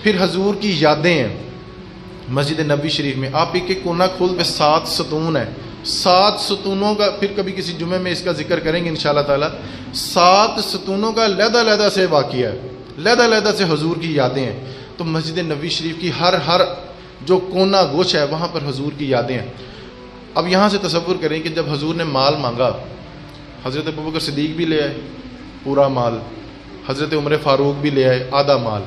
پھر حضور کی یادیں ہیں مسجد نبوی شریف میں. آپ ایک ایک کونا کھول پہ 7 ستون ہیں. 7 ستونوں کا پھر کبھی کسی جمعے میں اس کا ذکر کریں گے انشاءاللہ تعالی. 7 ستونوں کا علیحدہ سے واقعہ ہے, علیحدہ سے حضور کی یادیں ہیں. تو مسجد نبوی شریف کی ہر جو کونا گوش ہے وہاں پر حضور کی یادیں ہیں. اب یہاں سے تصور کریں کہ جب حضور نے مال مانگا, حضرت ابوبکر صدیق بھی لے آئے پورا مال, حضرت عمر فاروق بھی لے آئے آدھا مال.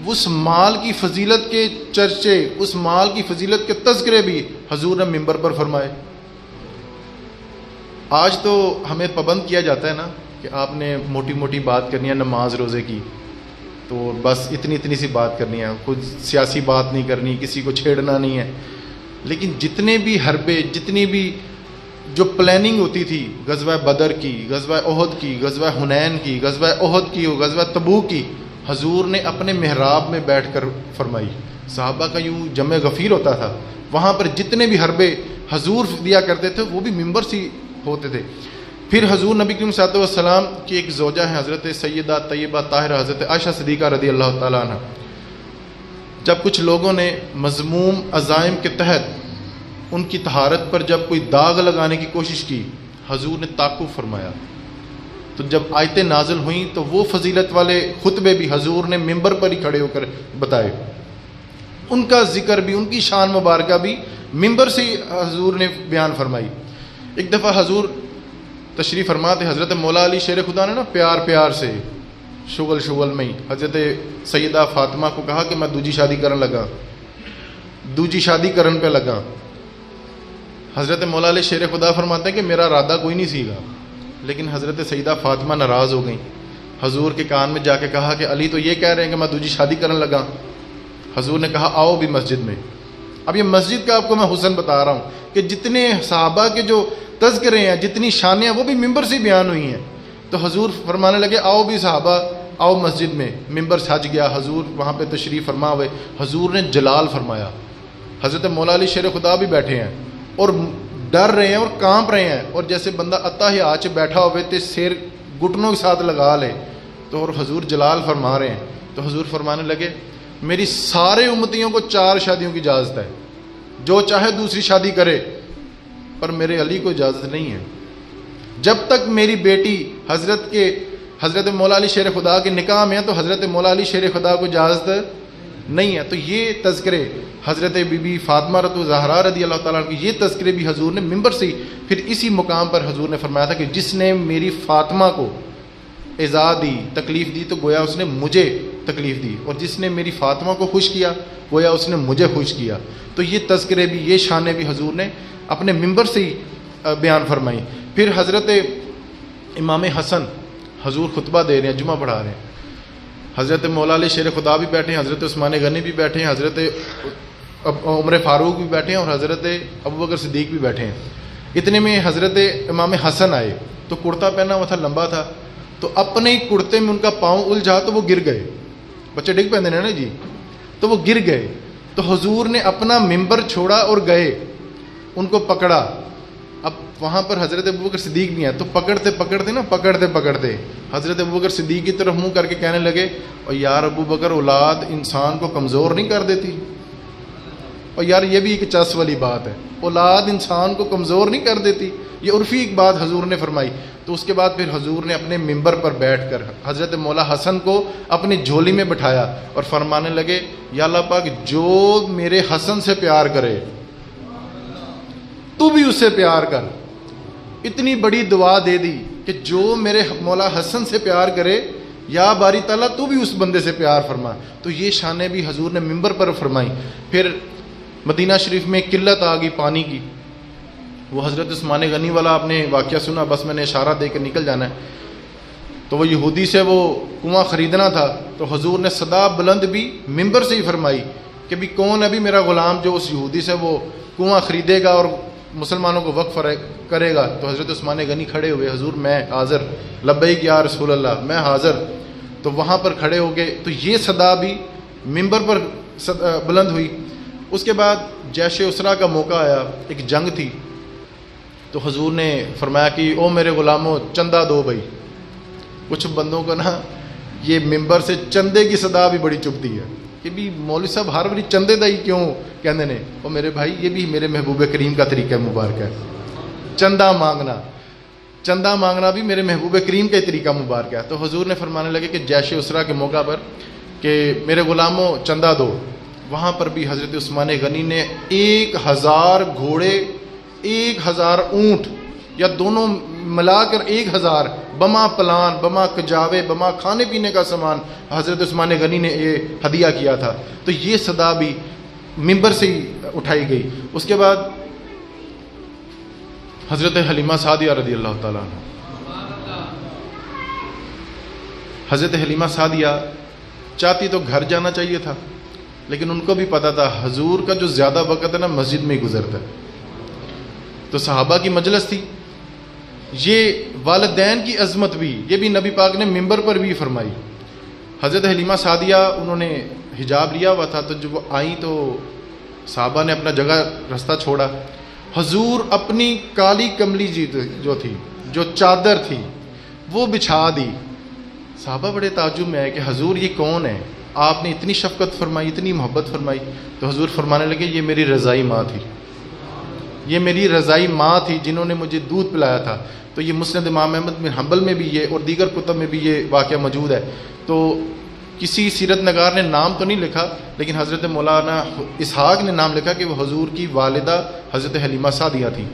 اس مال کی فضیلت کے چرچے, اس مال کی فضیلت کے تذکرے بھی حضور نے منبر پر فرمائے. آج تو ہمیں پابند کیا جاتا ہے نا کہ آپ نے موٹی موٹی بات کرنی ہے نماز روزے کی, تو بس اتنی سی بات کرنی ہے, کچھ سیاسی بات نہیں کرنی, کسی کو چھیڑنا نہیں ہے. لیکن جتنے بھی حربے, جتنی بھی جو پلاننگ ہوتی تھی غزوہ بدر کی, غزوہ احد کی, غزوہ حنین کی, غزوہ احد کی, غزوہ تبوک کی, حضور نے اپنے محراب میں بیٹھ کر فرمائی. صحابہ کا یوں جمع غفیر ہوتا تھا, وہاں پر جتنے بھی حربے حضور دیا کرتے تھے وہ بھی منبر سے ہوتے تھے. پھر حضور نبی کریم صلی اللہ علیہ وسلم کی ایک زوجہ ہیں حضرت سیدہ طیبہ طاہرہ حضرت عائشہ صدیقہ رضی اللہ تعالیٰ عنہ. جب کچھ لوگوں نے مذموم عزائم کے تحت ان کی طہارت پر جب کوئی داغ لگانے کی کوشش کی, حضور نے تعقب فرمایا. تو جب آیتیں نازل ہوئیں تو وہ فضیلت والے خطبے بھی حضور نے منبر پر ہی کھڑے ہو کر بتائے. ان کا ذکر بھی, ان کی شان مبارکہ بھی منبر سے ہی حضور نے بیان فرمائی. ایک دفعہ حضور تشریف فرماتے, حضرت مولا علی شیر خدا نے نا پیار سے شغل میں ہی حضرت سیدہ فاطمہ کو کہا کہ میں دوجی شادی کرن پہ لگا. حضرت مولا علی شیر خدا فرماتے ہیں کہ میرا ارادہ کوئی نہیں سیگا, لیکن حضرت سیدہ فاطمہ ناراض ہو گئیں. حضور کے کان میں جا کے کہا کہ علی تو یہ کہہ رہے ہیں کہ میں دوجی شادی کرنے لگا. حضور نے کہا آؤ بھی مسجد میں. اب یہ مسجد کا آپ کو میں حسن بتا رہا ہوں کہ جتنے صحابہ کے جو تذکرے ہیں, جتنی شانیں ہیں, وہ بھی منبر سے بیان ہوئی ہیں. تو حضور فرمانے لگے آؤ بھی صحابہ آؤ مسجد میں. منبر سج گیا, حضور وہاں پہ تشریف فرما ہوئے. حضور نے جلال فرمایا. حضرت مولا علی شیر خدا بھی بیٹھے ہیں اور ڈر رہے ہیں اور کانپ رہے ہیں, اور جیسے بندہ اتا ہی آچ بیٹھا ہوئے تو سیر گھٹنوں کے ساتھ لگا لے, تو اور حضور جلال فرما رہے ہیں. تو حضور فرمانے لگے میری سارے امتیوں کو 4 شادیوں کی اجازت ہے, جو چاہے دوسری شادی کرے, پر میرے علی کو اجازت نہیں ہے. جب تک میری بیٹی حضرت مولا علی شیر خدا کے نکاح میں ہے تو حضرت مولا علی شیر خدا کو اجازت نہیں ہے. تو یہ تذکرے حضرت بی بی فاطمہ زہرا رضی اللہ تعالیٰ کی, یہ تذکرے بھی حضور نے منبر سے ہی پھر اسی مقام پر حضور نے فرمایا تھا کہ جس نے میری فاطمہ کو ایذا دی, تکلیف دی, تو گویا اس نے مجھے تکلیف دی, اور جس نے میری فاطمہ کو خوش کیا گویا اس نے مجھے خوش کیا. تو یہ تذکرے بھی, یہ شانیں بھی حضور نے اپنے منبر سے ہی بیان فرمائی. پھر حضرت امام حسن حضور خطبہ دے رہے ہیں, جمعہ پڑھا رہے ہیں. حضرت مولا علی شیر خدا بھی بیٹھے ہیں, حضرت عثمان غنی بھی بیٹھے ہیں, حضرت عمر فاروق بھی بیٹھے ہیں, اور حضرت ابوبکر صدیق بھی بیٹھے ہیں. اتنے میں حضرت امام حسن آئے تو کرتا پہنا ہوا تھا, لمبا تھا, تو اپنے ہی کرتے میں ان کا پاؤں الجھا تو وہ گر گئے. بچے ڈگ پہنے نا جی, تو وہ گر گئے. تو حضور نے اپنا منبر چھوڑا اور گئے, ان کو پکڑا. اب وہاں پر حضرت ابوبکر صدیق بھی ہیں, تو پکڑتے حضرت ابوبکر صدیق کی طرف منہ کر کے کہنے لگے اور یار ابوبکر, اولاد انسان کو کمزور نہیں کر دیتی. اور یار یہ بھی ایک چس والی بات ہے, اولاد انسان کو کمزور نہیں کر دیتی. یہ عرفی ایک بات حضور نے فرمائی. تو اس کے بعد پھر حضور نے اپنے منبر پر بیٹھ کر حضرت مولا حسن کو اپنی جھولی میں بٹھایا اور فرمانے لگے یا اللہ پاک, جو میرے حسن سے پیار کرے تو بھی اس سے پیار کر. اتنی بڑی دعا دے دی کہ جو میرے مولا حسن سے پیار کرے یا باری تعالیٰ تو بھی اس بندے سے پیار فرما. تو یہ شانیں بھی حضور نے منبر پر فرمائی. پھر مدینہ شریف میں قلت آ گئی پانی کی. وہ حضرت عثمان غنی والا آپ نے واقعہ سنا, بس میں نے اشارہ دے کے نکل جانا ہے. تو وہ یہودی سے وہ کنواں خریدنا تھا, تو حضور نے صدا بلند بھی منبر سے ہی فرمائی کہ بھی کون ہے بھی میرا غلام جو اس یہودی سے وہ کنواں خریدے گا اور مسلمانوں کو وقف کرے گا. تو حضرت عثمان غنی کھڑے ہوئے, حضور میں حاضر, لبیک یا رسول اللہ, میں حاضر. تو وہاں پر کھڑے ہو گئے, تو یہ صدا بھی منبر پر بلند ہوئی. اس کے بعد جیش اسرا کا موقع آیا, ایک جنگ تھی. تو حضور نے فرمایا کہ او میرے غلاموں چندہ دو بھائی. کچھ بندوں کو نا یہ ممبر سے چندے کی صدا بھی بڑی چبھتی ہے کہ بھی مولوی صاحب ہر باری چندے دا ہی کیوں کہندے نے. وہ میرے بھائی یہ بھی میرے محبوب کریم کا طریقہ مبارک ہے. چندہ مانگنا بھی میرے محبوب کریم کا ہی طریقہ مبارک ہے. تو حضور نے فرمانے لگے کہ جیش اسرا کے موقع پر کہ میرے غلاموں چندہ دو. وہاں پر بھی حضرت عثمان غنی نے 1000 گھوڑے 1000 اونٹ یا دونوں ملا کر 1000 بما پلان بما کجاوے بما کھانے پینے کا سامان حضرت عثمان غنی نے یہ ہدیہ کیا تھا. تو یہ صدا بھی ممبر سے ہی اٹھائی گئی. اس کے بعد حضرت حلیمہ سعدیہ رضی اللہ تعالیٰ عنہ. حضرت حلیمہ سعدیہ چاہتی تو گھر جانا چاہیے تھا، لیکن ان کو بھی پتا تھا حضور کا جو زیادہ وقت ہے نا مسجد میں ہی گزرتا ہے. تو صحابہ کی مجلس تھی. یہ والدین کی عظمت بھی یہ بھی نبی پاک نے ممبر پر بھی فرمائی. حضرت حلیمہ سعدیہ انہوں نے حجاب لیا ہوا تھا، تو جب وہ آئیں تو صحابہ نے اپنا جگہ رستہ چھوڑا. حضور اپنی کالی کملی جو تھی، جو چادر تھی، وہ بچھا دی. صحابہ بڑے تعجب میں آئے کہ حضور یہ کون ہے؟ آپ نے اتنی شفقت فرمائی، اتنی محبت فرمائی. تو حضور فرمانے لگے یہ میری رضائی ماں تھی، یہ میری رضائی ماں تھی جنہوں نے مجھے دودھ پلایا تھا. تو یہ مسند امام احمد بن حنبل میں بھی یہ اور دیگر کتب میں بھی یہ واقعہ موجود ہے. تو کسی سیرت نگار نے نام تو نہیں لکھا، لیکن حضرت مولانا اسحاق نے نام لکھا کہ وہ حضور کی والدہ حضرت حلیمہ سعدیہ تھی.